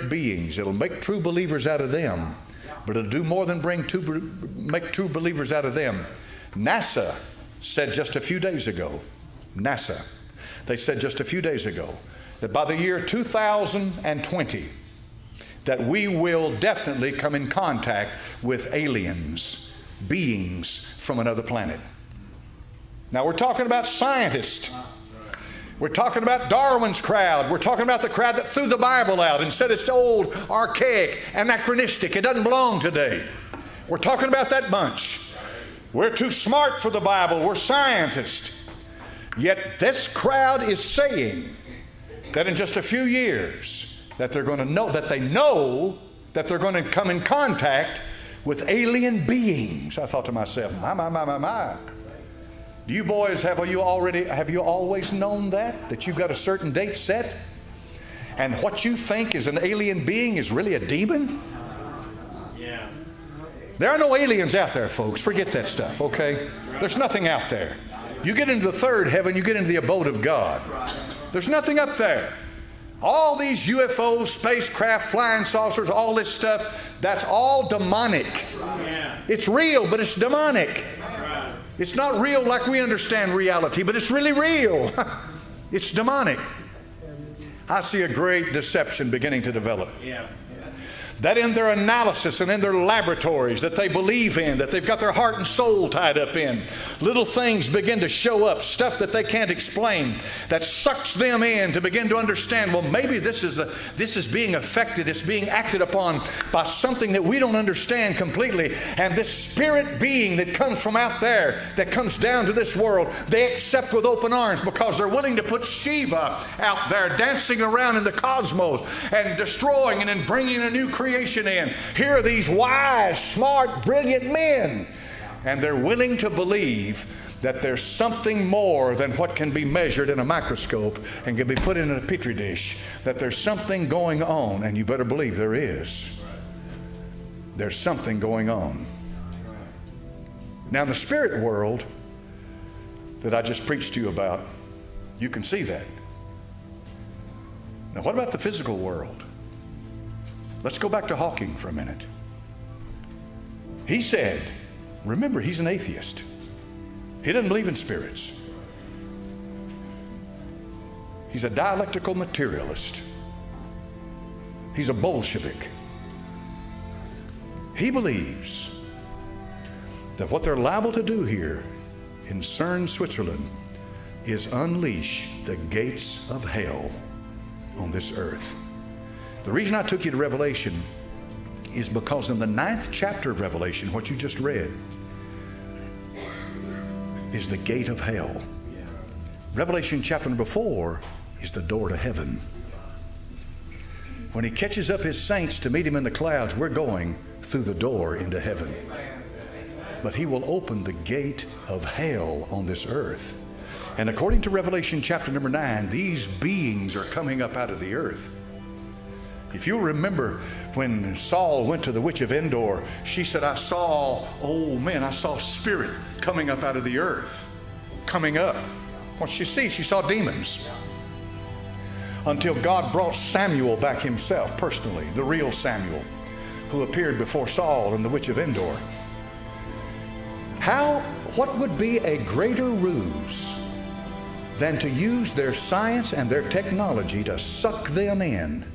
beings. It'll make true believers out of them. But it'll do more than make true believers out of them. NASA said just a few days ago, they said just a few days ago, that by the year 2020, that we will definitely come in contact with aliens, beings from another planet. Now we're talking about scientists. We're talking about Darwin's crowd. We're talking about the crowd that threw the Bible out and said it's old, archaic, anachronistic. It doesn't belong today. We're talking about that bunch. We're too smart for the Bible. We're scientists. Yet this crowd is saying that in just a few years that they're going to know that they're going to come in contact with alien beings. I thought to myself, my. Do you boys, have you always known that you've got a certain date set? And what you think is an alien being is really a demon? Yeah. There are no aliens out there, folks. Forget that stuff, okay? There's nothing out there. You get into the third heaven, you get into the abode of God. There's nothing up there. All these UFOs, spacecraft, flying saucers, all this stuff, that's all demonic. It's real, but it's demonic. It's not real like we understand reality, but it's really real. It's demonic. I see a great deception beginning to develop. That in their analysis and in their laboratories that they believe in, that they've got their heart and soul tied up in, little things begin to show up, stuff that they can't explain, that sucks them in to begin to understand, well, maybe this is being affected, it's being acted upon by something that we don't understand completely. And this spirit being that comes from out there, that comes down to this world, they accept with open arms because they're willing to put Shiva out there dancing around in the cosmos and destroying and then bringing a new creation in. Here are these wise, smart, brilliant men, and they're willing to believe that there's something more than what can be measured in a microscope and can be put in a petri dish, that there's something going on, and you better believe there is. There's something going on. Now, in the spirit world that I just preached to you about, you can see that. Now, what about the physical world? Let's go back to Hawking for a minute. He said, remember, he's an atheist. He doesn't believe in spirits. He's a dialectical materialist. He's a Bolshevik. He believes that what they're liable to do here in CERN, Switzerland, is unleash the gates of hell on this earth. The reason I took you to Revelation is because in the 9th chapter of Revelation, what you just read is the gate of hell. Revelation chapter number 4 is the door to heaven. When he catches up his saints to meet him in the clouds, we're going through the door into heaven. But he will open the gate of hell on this earth. And according to Revelation chapter number 9, these beings are coming up out of the earth. If you remember when Saul went to the witch of Endor, she said, I saw spirit coming up out of the earth, coming up. What did she see? She saw demons. Until God brought Samuel back himself personally, the real Samuel, who appeared before Saul and the witch of Endor. What would be a greater ruse than to use their science and their technology to suck them in